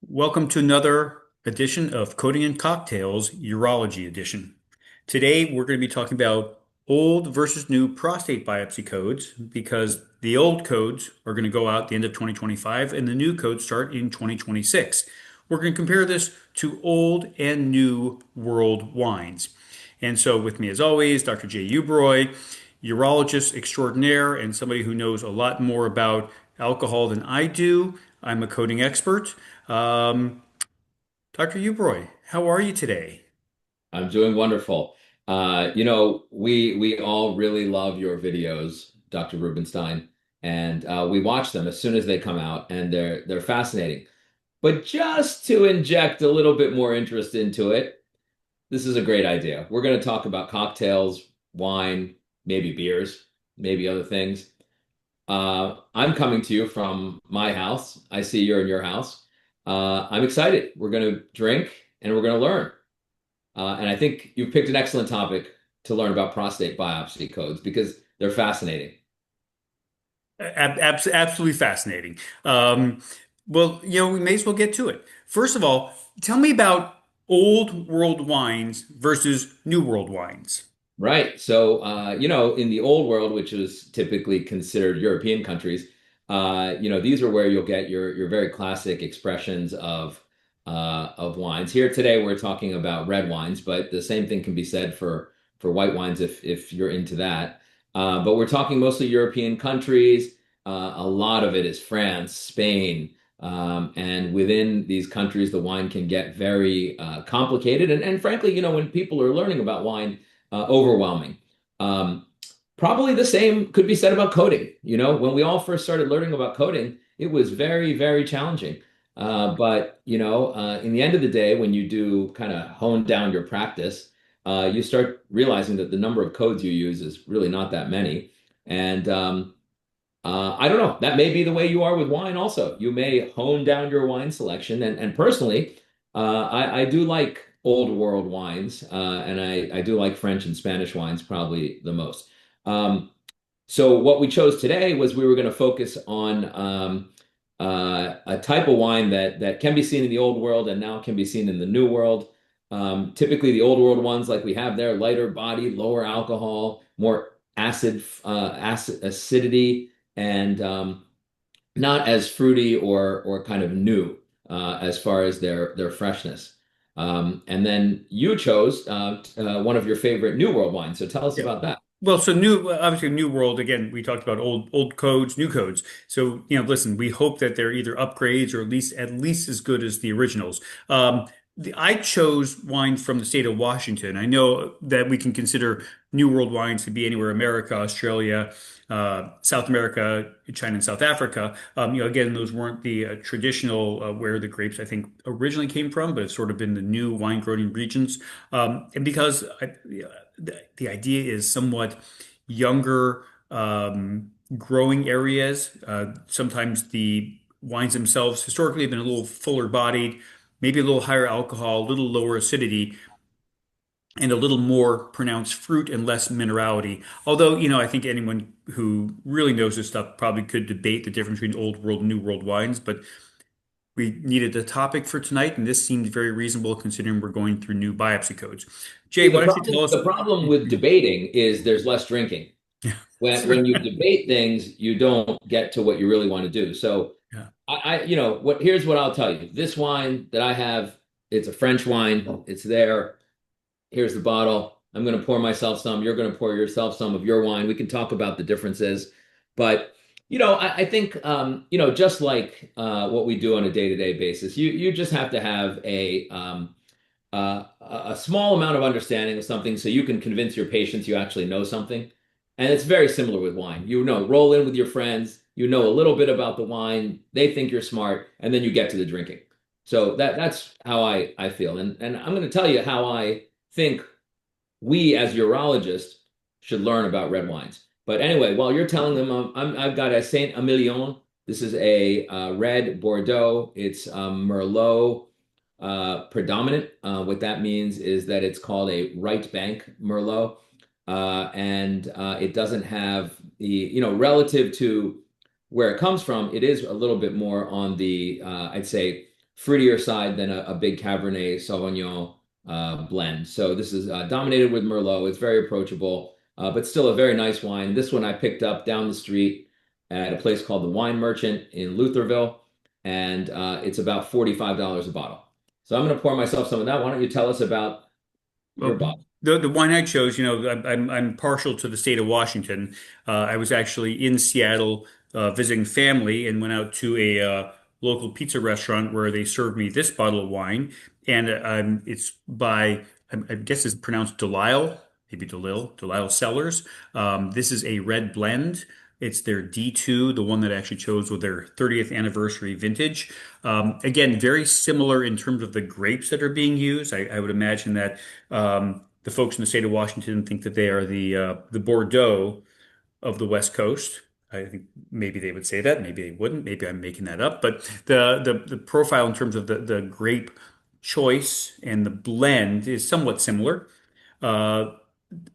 Welcome to another edition of Coding and Cocktails, Urology Edition. Today, we're going to be talking about old versus new prostate biopsy codes because the old codes are going to go out at the end of 2025 and the new codes start in 2026. We're going to compare this to old and new world wines. And so, with me as always, Dr. Jay Ubroy, urologist extraordinaire and somebody who knows a lot more about alcohol than I do. I'm a coding expert. Um, Dr. Ubroy, how are you today? I'm doing wonderful. We all really love your videos, Dr. Rubenstein, and we watch them as soon as they come out, and they're fascinating. But just to inject a little bit more interest into it, this is a great idea. We're going to talk about cocktails, wine, maybe beers, maybe other things. I'm coming to you from my house. I see you're in your house. I'm excited. We're going to drink and we're going to learn. And I think you've picked an excellent topic to learn about prostate biopsy codes because they're fascinating. Absolutely fascinating. Well, we may as well get to it. First of all, tell me about old world wines versus new world wines. Right. So, in the old world, which was typically considered European countries, these are where you'll get your very classic expressions of wines. Here today, we're talking about red wines, but the same thing can be said for white wines if you're into that. But we're talking mostly European countries. A lot of it is France, Spain, and within these countries, the wine can get very complicated. And frankly, when people are learning about wine overwhelming. Um, Probably the same could be said about coding. When we all first started learning about coding, it was very, very challenging. But in the end of the day, when you do kind of hone down your practice, you start realizing that the number of codes you use is really not that many. And I don't know, that may be the way you are with wine also. You may hone down your wine selection. And personally, I do like old world wines, and I do like French and Spanish wines probably the most. Um, so what we chose today was we were going to focus on a type of wine that can be seen in the old world and now can be seen in the new world. Typically, the old world ones, like we have there, lighter body, lower alcohol, more acidity, and not as fruity or kind of new as far as their freshness. And then you chose one of your favorite New World wines. So tell us Yeah. about that. Well, so new, obviously, new world. Again, we talked about old codes, new codes. So, listen, we hope that they're either upgrades or at least as good as the originals. I chose wines from the state of Washington. I know that we can consider new world wines to be anywhere, America, Australia, South America, China, and South Africa. Again, those weren't the traditional where the grapes I think originally came from, but it's sort of been the new wine growing regions. And because the idea is somewhat younger growing areas. Sometimes the wines themselves historically have been a little fuller bodied, maybe a little higher alcohol, a little lower acidity, and a little more pronounced fruit and less minerality. Although, I think anyone who really knows this stuff probably could debate the difference between old world and new world wines, but we needed a topic for tonight, and this seemed very reasonable considering we're going through new biopsy codes. Jay, See, why the don't you tell problem us? the problem with debating is there's less drinking. When you debate things, you don't get to what you really want to do. So Yeah. here's what I'll tell you. This wine that I have, it's a French wine. It's there. Here's the bottle. I'm going to pour myself some. You're going to pour yourself some of your wine. We can talk about the differences. But, I think, just like what we do on a day-to-day basis, you just have to have a small amount of understanding of something so you can convince your patients you actually know something. And it's very similar with wine. Roll in with your friends, you know a little bit about the wine, they think you're smart, and then you get to the drinking. So that's how I feel. And I'm going to tell you how I think we as urologists should learn about red wines. But anyway, while you're telling them, I've got a Saint Emilion. This is a red Bordeaux. It's Merlot predominant. What that means is that it's called a right bank Merlot, and it doesn't have relative to where it comes from, it is a little bit more on the, I'd say, fruitier side than a big Cabernet Sauvignon blend. So this is dominated with Merlot. It's very approachable, but still a very nice wine. This one I picked up down the street at a place called the Wine Merchant in Lutherville, and it's about $45 a bottle. So I'm going to pour myself some of that. Why don't you tell us about your Well, bottle? the wine I chose, I'm partial to the state of Washington. I was actually in Seattle visiting family and went out to a local pizza restaurant where they served me this bottle of wine, and it's by I guess it's pronounced Delisle, maybe Delisle Cellars. This is a red blend. It's their D2, the one that I actually chose with their 30th anniversary vintage. Again, very similar in terms of the grapes that are being used. I would imagine that the folks in the state of Washington think that they are the Bordeaux of the West Coast. I think maybe they would say that, maybe they wouldn't. Maybe I'm making that up. But the profile in terms of the grape choice and the blend is somewhat similar. Uh,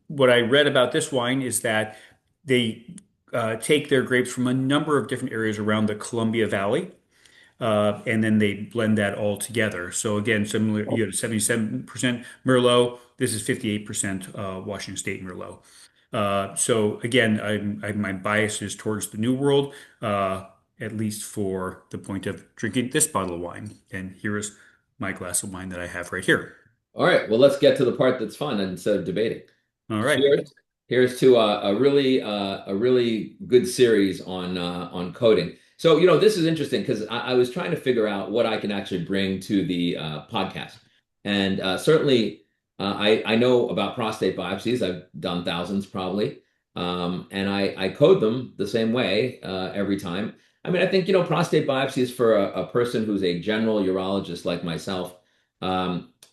what I read about this wine is that they take their grapes from a number of different areas around the Columbia Valley, and then they blend that all together. So again, similar, you had 77% Merlot. This is 58% Washington State Merlot. So again, my bias is towards the New World, at least for the point of drinking this bottle of wine. And here is my glass of wine that I have right here. All right, well, let's get to the part that's fun instead of debating. All right. Here's to a really good series on coding. So, this is interesting because I was trying to figure out what I can actually bring to the podcast. And certainly, I know about prostate biopsies. I've done thousands probably. And I code them the same way every time. I mean, I think, prostate biopsies for a person who's a general urologist like myself,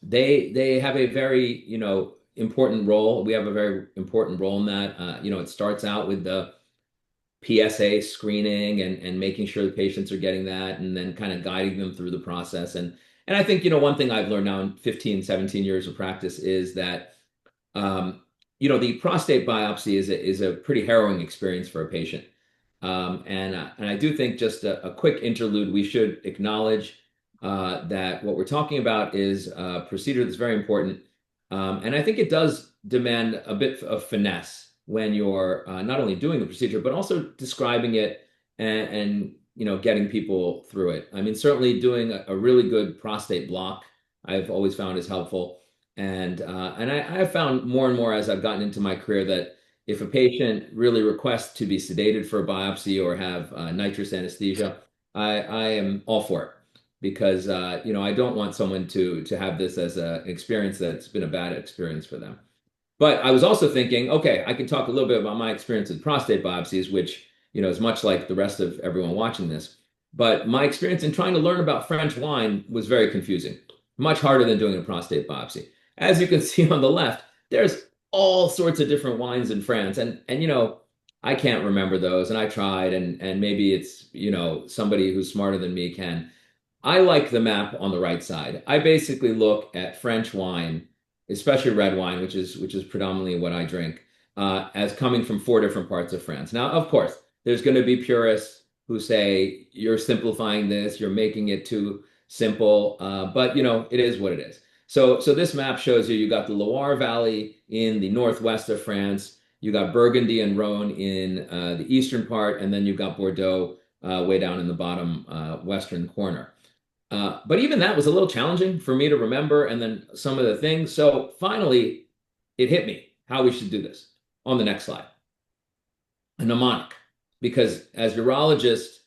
they have a very, important role. We have a very important role in that. It starts out with the PSA screening and making sure the patients are getting that and then kind of guiding them through the process. And I think, one thing I've learned now in 15, 17 years of practice is that, the prostate biopsy is a pretty harrowing experience for a patient. And I do think just a quick interlude, we should acknowledge that what we're talking about is a procedure that's very important. And I think it does demand a bit of finesse when you're not only doing the procedure, but also describing it and getting people through it. I mean, certainly doing a really good prostate block, I've always found is helpful. And I have found more and more as I've gotten into my career that if a patient really requests to be sedated for a biopsy or have nitrous anesthesia, I am all for it because I don't want someone to have this as an experience that's been a bad experience for them. But I was also thinking, okay, I can talk a little bit about my experience with prostate biopsies, which is much like the rest of everyone watching this. But my experience in trying to learn about French wine was very confusing, much harder than doing a prostate biopsy. As you can see on the left, there's all sorts of different wines in France, and I can't remember those, and I tried, and maybe it's somebody who's smarter than me can. I like the map on the right side. I basically look at French wine, especially red wine, which is predominantly what I drink, as coming from four different parts of France. Now, of course, there's going to be purists who say you're simplifying this, you're making it too simple, but it is what it is. So this map shows you got the Loire Valley in the northwest of France, you got Burgundy and Rhone in the eastern part, and then you've got Bordeaux way down in the bottom western corner. But even that was a little challenging for me to remember, and then some of the things. So finally, it hit me how we should do this on the next slide. A mnemonic, because as urologists,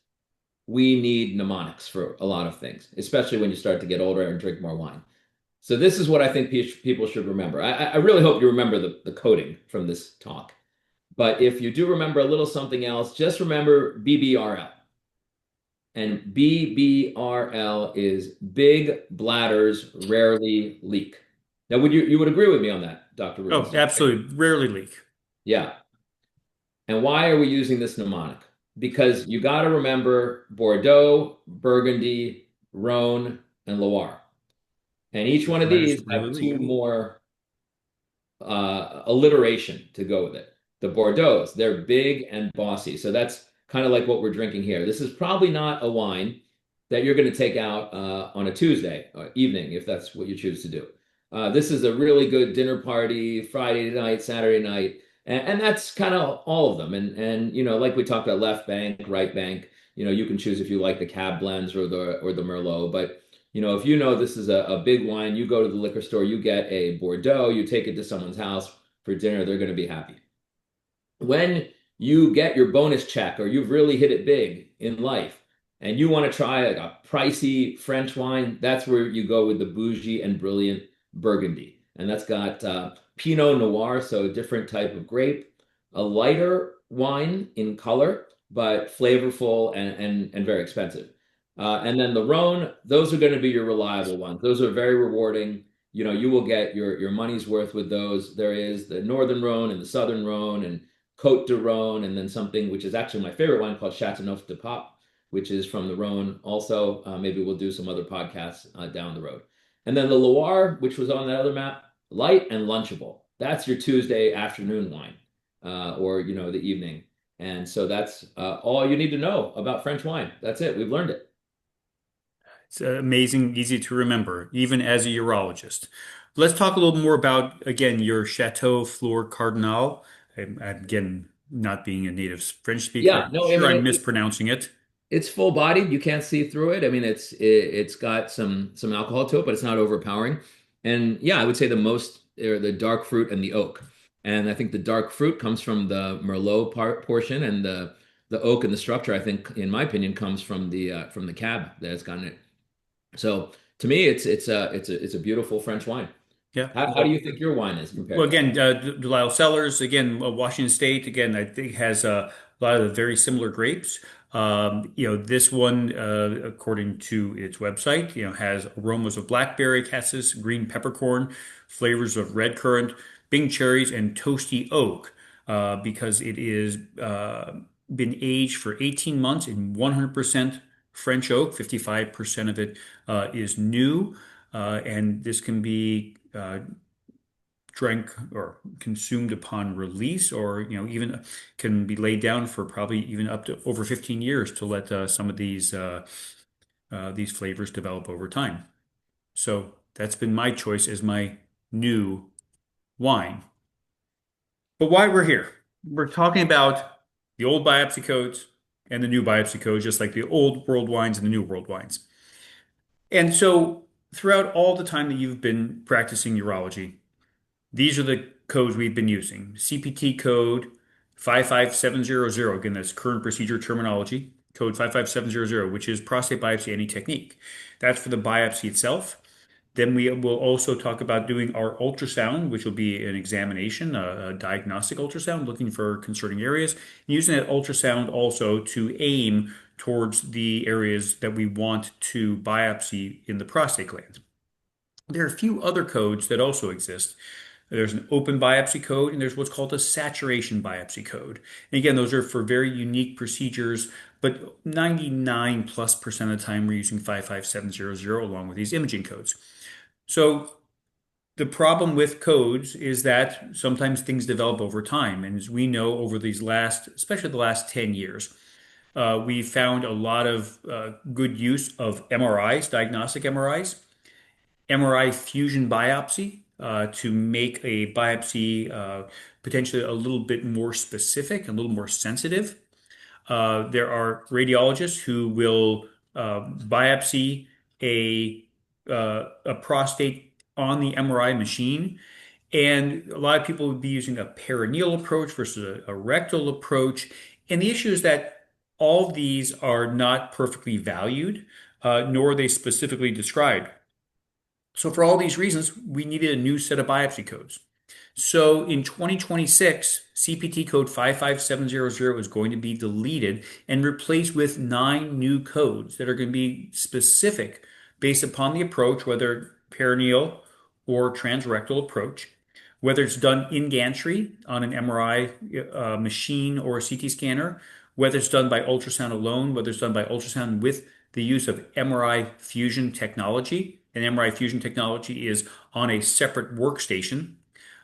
we need mnemonics for a lot of things, especially when you start to get older and drink more wine. So this is what I think people should remember. I really hope you remember the coding from this talk. But if you do remember a little something else, just remember BBRL. And BBRL is big bladders rarely leak. Now, you would agree with me on that, Dr. Oh, Rubenstein? absolutely. Rarely leak. Yeah. And why are we using this mnemonic? Because you got to remember Bordeaux, Burgundy, Rhone, and Loire. And each one of Bladders these rarely have two leak. more alliteration to go with it. The Bordeaux, they're big and bossy. So that's kind of like what we're drinking here. This is probably not a wine that you're going to take out on a Tuesday evening, if that's what you choose to do. This is a really good dinner party, Friday night, Saturday night, and that's kind of all of them. And like we talked about, left bank, right bank. You can choose if you like the cab blends or the Merlot. But if this is a big wine, you go to the liquor store, you get a Bordeaux, you take it to someone's house for dinner, they're going to be happy. When you get your bonus check or you've really hit it big in life and you want to try like a pricey French wine, that's where you go with the bougie and brilliant Burgundy. And that's got Pinot Noir, so a different type of grape, a lighter wine in color, but flavorful and very expensive. And then the Rhone, those are going to be your reliable ones. Those are very rewarding. You will get your money's worth with those. There is the Northern Rhone and the Southern Rhone and Côte de Rhone, and then something which is actually my favorite one called Chateauneuf de Pape, which is from the Rhone. Also, maybe we'll do some other podcasts down the road. And then the Loire, which was on that other map, light and lunchable. That's your Tuesday afternoon wine, or the evening. And so that's all you need to know about French wine. That's it. We've learned it. It's amazing, easy to remember, even as a urologist. Let's talk a little more about, again, your Chateau Fleur Cardinal. Again, not being a native French speaker, Yeah, I'm no, I sure mean I'm mispronouncing it. it's full bodied. You can't see through it. I mean, it's got some alcohol to it, but it's not overpowering. And yeah, I would say the most are the dark fruit and the oak. And I think the dark fruit comes from the Merlot portion, and the oak and the structure, I think, in my opinion, comes from the cab that it's got in it. So to me, it's a beautiful French wine. Yeah. How do you think your wine is Well, compared to that? again, Delisle Cellars, again, Washington State, again, I think has a lot of the very similar grapes. This one, according to its website, has aromas of blackberry, cassis, green peppercorn, flavors of red currant, Bing cherries, and toasty oak, because it is been aged for 18 months in 100% French oak. 55% of it is new, and this can be drank or consumed upon release, or even can be laid down for probably even up to over 15 years to let some of these flavors develop over time. So that's been my choice as my new wine. But why we're here? We're talking about the old biopsy codes and the new biopsy codes, just like the old world wines and the new world wines. And so throughout all the time that you've been practicing urology, these are the codes we've been using. CPT code 55700. Again, that's current procedure terminology. Code 55700, which is prostate biopsy any technique. That's for the biopsy itself. Then we will also talk about doing our ultrasound, which will be an examination, a diagnostic ultrasound, looking for concerning areas, using that ultrasound also to aim towards the areas that we want to biopsy in the prostate gland. There are a few other codes that also exist. There's an open biopsy code, and there's what's called a saturation biopsy code. And again, those are for very unique procedures, but 99 plus percent of the time we're using 55700 along with these imaging codes. So the problem with codes is that sometimes things develop over time. And as we know, over these especially the last 10 years, we found a lot of good use of MRIs, diagnostic MRIs. MRI fusion biopsy to make a biopsy potentially a little bit more specific, a little more sensitive. There are radiologists who will biopsy a prostate on the MRI machine. And a lot of people would be using a perineal approach versus a rectal approach. And the issue is that all of these are not perfectly valued, nor are they specifically described. So for all these reasons, we needed a new set of biopsy codes. So in 2026, CPT code 55700 is going to be deleted and replaced with 9 new codes that are going to be specific based upon the approach, whether perineal or transrectal approach, whether it's done in gantry on an MRI machine or a CT scanner, whether it's done by ultrasound alone, whether it's done by ultrasound with the use of MRI fusion technology. And MRI fusion technology is on a separate workstation.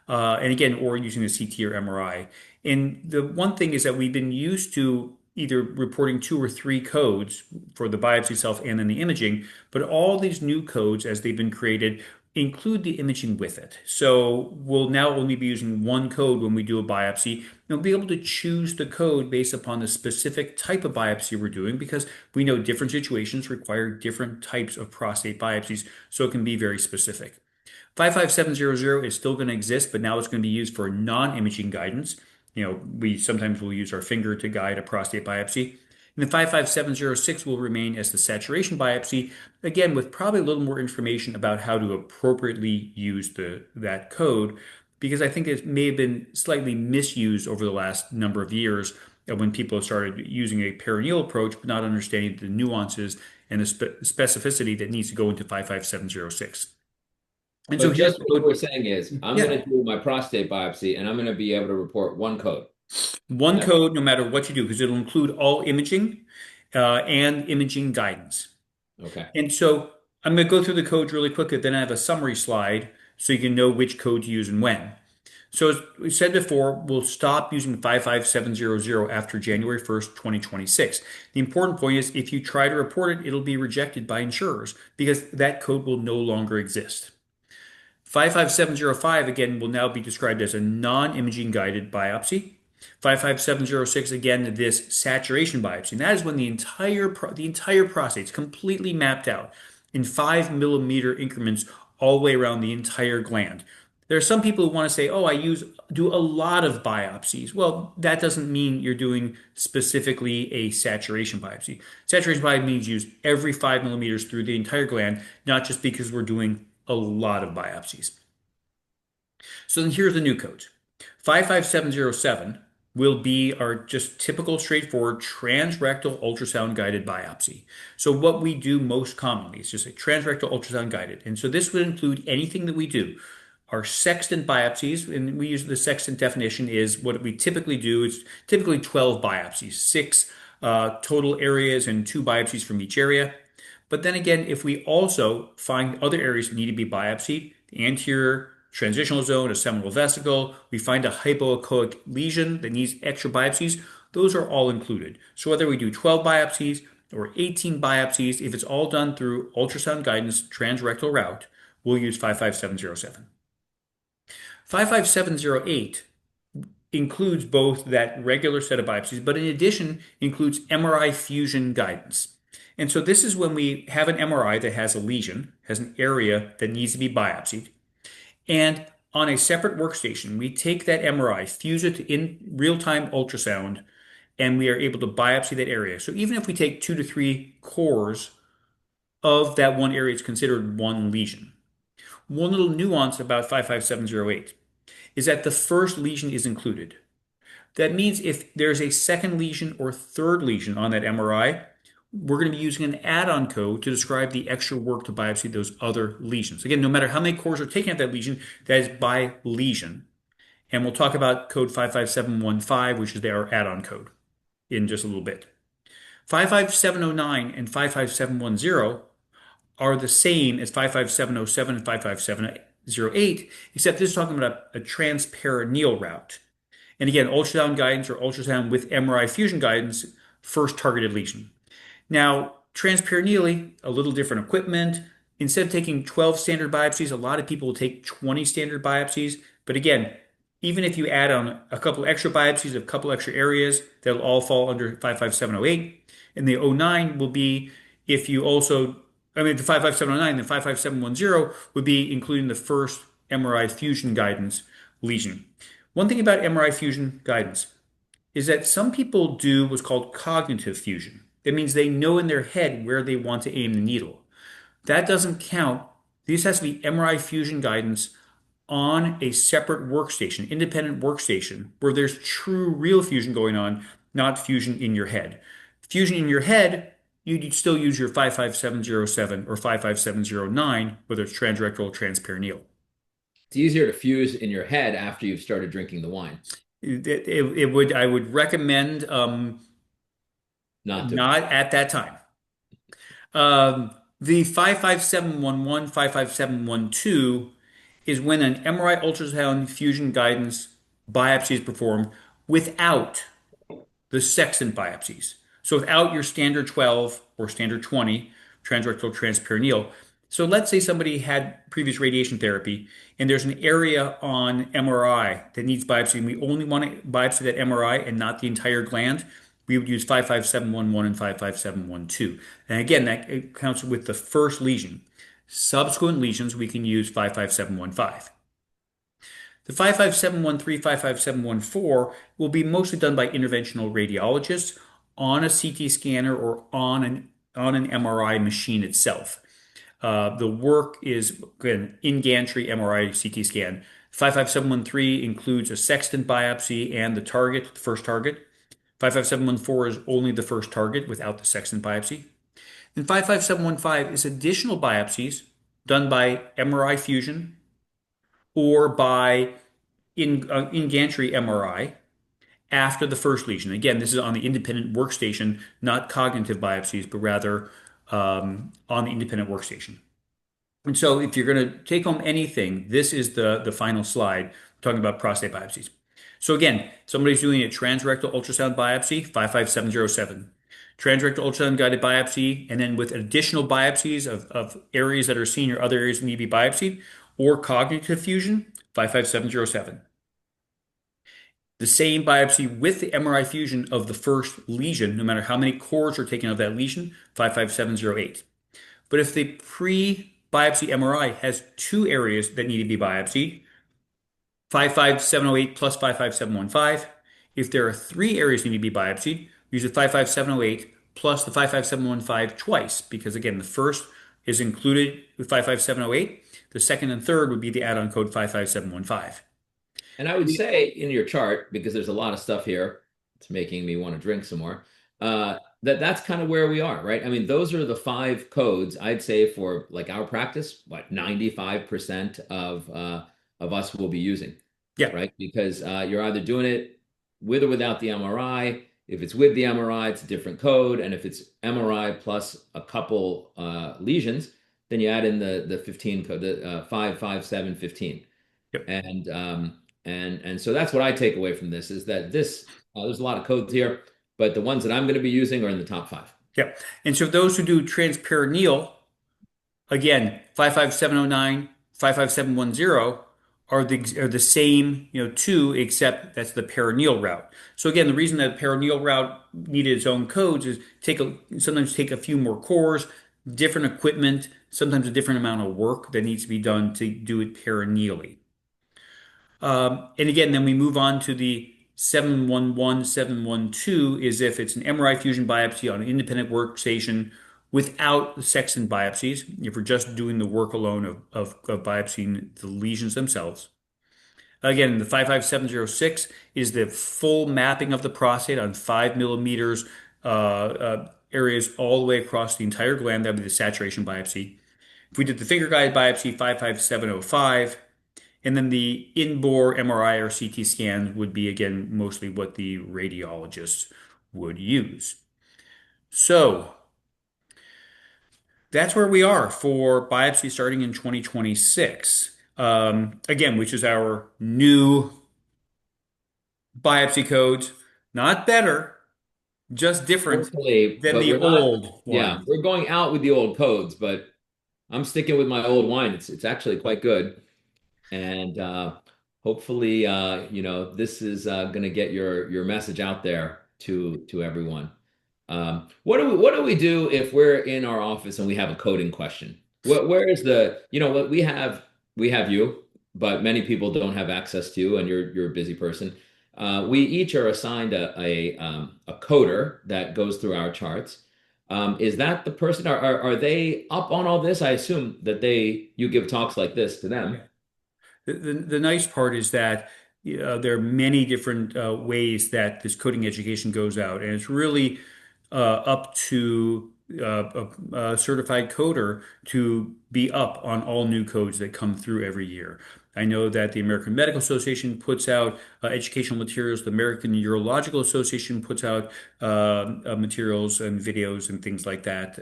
And again, or using the CT or MRI. And the one thing is that we've been used to either reporting two or three codes for the biopsy itself and then the imaging, but all these new codes, as they've been created, include the imaging with it. So we'll now only be using one code when we do a biopsy. We'll be able to choose the code based upon the specific type of biopsy we're doing because we know different situations require different types of prostate biopsies, so it can be very specific. 55700 is still going to exist, but now it's going to be used for non-imaging guidance. We sometimes will use our finger to guide a prostate biopsy. And the 55706 will remain as the saturation biopsy, again, with probably a little more information about how to appropriately use that code, because I think it may have been slightly misused over the last number of years when people started using a perineal approach, but not understanding the nuances and the specificity that needs to go into 55706. And so But here's just the what you code. were saying is, I'm Yeah. going to do my prostate biopsy and I'm going to be able to report one code. One That's code, no matter what you do, because it'll include all imaging and imaging guidance. okay. And so I'm going to go through the codes really quickly, then I have a summary slide so you can know which code to use and when. So as we said before, we'll stop using 55700 after January 1st, 2026. The important point is if you try to report it, it'll be rejected by insurers because that code will no longer exist. 55705 again will now be described as a non-imaging guided biopsy. 55706 again this saturation biopsy. And that is when the entire prostate is completely mapped out in 5 millimeter increments all the way around the entire gland. There are some people who want to say, "Oh, do a lot of biopsies." Well, that doesn't mean you're doing specifically a saturation biopsy. Saturation biopsy means use every 5 millimeters through the entire gland, not just because we're doing a lot of biopsies. So then here's the new codes. 55707 will be our just typical straightforward transrectal ultrasound guided biopsy. So what we do most commonly is just a transrectal ultrasound guided. And so this would include anything that we do. Our sextant biopsies, and we use the sextant definition is what we typically do. It's typically 12 biopsies, six total areas and two biopsies from each area. But then again, if we also find other areas that need to be biopsied, the anterior transitional zone, a seminal vesicle, we find a hypoechoic lesion that needs extra biopsies, those are all included. So whether we do 12 biopsies or 18 biopsies, if it's all done through ultrasound guidance transrectal route, we'll use 55707. 55708 includes both that regular set of biopsies, but in addition includes MRI fusion guidance. And so this is when we have an MRI that has a lesion, has an area that needs to be biopsied. And on a separate workstation, we take that MRI, fuse it in real-time ultrasound, and we are able to biopsy that area. So even if we take 2 to 3 cores of that one area, it's considered one lesion. One little nuance about 55708 is that the first lesion is included. That means if there's a second lesion or third lesion on that MRI, we're going to be using an add-on code to describe the extra work to biopsy those other lesions. Again, no matter how many cores are taken at that lesion, that is by lesion. And we'll talk about code 55715, which is our add-on code, in just a little bit. 55709 and 55710 are the same as 55707 and 55708, except this is talking about a transperineal route. And again, ultrasound guidance or ultrasound with MRI fusion guidance, first targeted lesion. Now, transperineally, a little different equipment. Instead of taking 12 standard biopsies, a lot of people will take 20 standard biopsies. But again, even if you add on a couple extra biopsies of a couple extra areas, they'll all fall under 55708. And the oh 09 will be if you also, I mean, the 55709, the 55710 would be including the first MRI fusion guidance lesion. One thing about MRI fusion guidance is that some people do what's called cognitive fusion. That means they know in their head where they want to aim the needle. That doesn't count. This has to be MRI fusion guidance on a separate workstation, independent workstation, where there's true real fusion going on, not fusion in your head. Fusion in your head, you'd still use your 55707 or 55709, whether it's transrectal or transperineal. It's easier to fuse in your head after you've started drinking the wine, I would recommend not to. not at that time. The 55711, 55712 is when an MRI ultrasound fusion guidance biopsy is performed without the sextant biopsies. So without your standard 12 or standard 20 transrectal transperineal. So let's say somebody had previous radiation therapy and there's an area on MRI that needs biopsy, and we only want to biopsy that MRI and not the entire gland. We would use 55711 and 55712. And again, that counts with the first lesion. Subsequent lesions, we can use 55715. The 55713, 55714 will be mostly done by interventional radiologists on a CT scanner or on an MRI machine itself. The work is, again, in gantry MRI CT scan. 55713 includes a sextant biopsy and the target, the first target. 55714 is only the first target without the sextant biopsy. And 55715 is additional biopsies done by MRI fusion or by in gantry MRI after the first lesion. Again, this is on the independent workstation, not cognitive biopsies, but rather on the independent workstation. And so if you're going to take home anything, this is the final slide talking about prostate biopsies. So again, somebody's doing a transrectal ultrasound biopsy, 55707. Transrectal ultrasound guided biopsy, and then with additional biopsies of areas that are seen or other areas that need to be biopsied, or cognitive fusion, 55707. The same biopsy with the MRI fusion of the first lesion, no matter how many cores are taken of that lesion, 55708. But if the pre-biopsy MRI has two areas that need to be biopsied, 55708 plus 55715. If there are three areas that need to be biopsied, use the 55708 plus the 55715 twice, because again, the first is included with 55708. The second and third would be the add-on code 55715. And I would say in your chart, because there's a lot of stuff here, it's making me want to drink some more. That's kind of where we are, right? I mean, those are the five codes I'd say for like our practice, what 95% of us will be using, Yeah. right? Because you're either doing it with or without the MRI. If it's with the MRI, it's a different code, and if it's MRI plus a couple lesions, then you add in the 15 code, the 55715, Yep. and so that's what I take away from this is that there's a lot of codes here, but the ones that I'm going to be using are in the top five. Yep. And so those who do transperineal, again, 55709, 55710 are the same, two, except that's the perineal route. So again, the reason that perineal route needed its own codes is sometimes take a few more cores, different equipment, sometimes a different amount of work that needs to be done to do it perineally. And again, then we move on to the 711, 712 is if it's an MRI fusion biopsy on an independent workstation without the sextant biopsies, if we're just doing the work alone of biopsying the lesions themselves. Again, the 55706 is the full mapping of the prostate on 5 millimeters areas all the way across the entire gland. That would be the saturation biopsy. If we did the finger guide biopsy, 55705. And then the in-bore MRI or CT scan would be, again, mostly what the radiologists would use. So that's where we are for biopsy starting in 2026. Again, which is our new biopsy codes. Not better, just different Hopefully, than but the we're not. old Yeah, one. we're going out with the old codes, but I'm sticking with my old wine. It's actually quite good. And hopefully this is going to get your message out there to everyone. What do we do if we're in our office and we have a coding question? Where is the what we have you, but many people don't have access to you, and you're a busy person. We each are assigned a coder that goes through our charts. Is that the person? Are they up on all this? I assume that you give talks like this to them. The nice part is that there are many different ways that this coding education goes out, and it's really up to a certified coder to be up on all new codes that come through every year. I know that the American Medical Association puts out educational materials. The American Urological Association puts out materials and videos and things like that.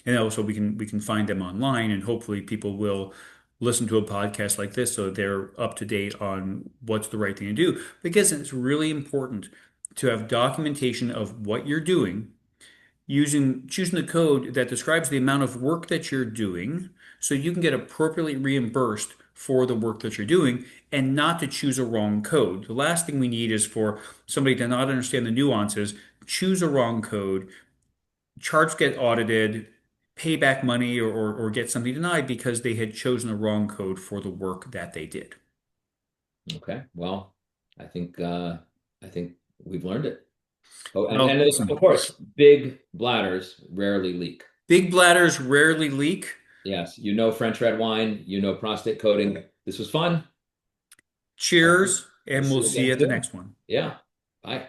And also we can find them online, and hopefully people will listen to a podcast like this so they're up to date on what's the right thing to do. Because it's really important to have documentation of what you're doing, choosing the code that describes the amount of work that you're doing so you can get appropriately reimbursed for the work that you're doing and not to choose a wrong code. The last thing we need is for somebody to not understand the nuances, choose a wrong code, charge get audited, pay back money or get something denied because they had chosen the wrong code for the work that they did. Okay. Well, I think we've learned it. Oh, and Well, and of listen, course, big bladders rarely leak. big bladders rarely leak. Yes, you know French red wine, you know prostate coating. This was fun. I'll see, Cheers, we'll and see we'll you see you again at the soon. next one. Yeah. Bye.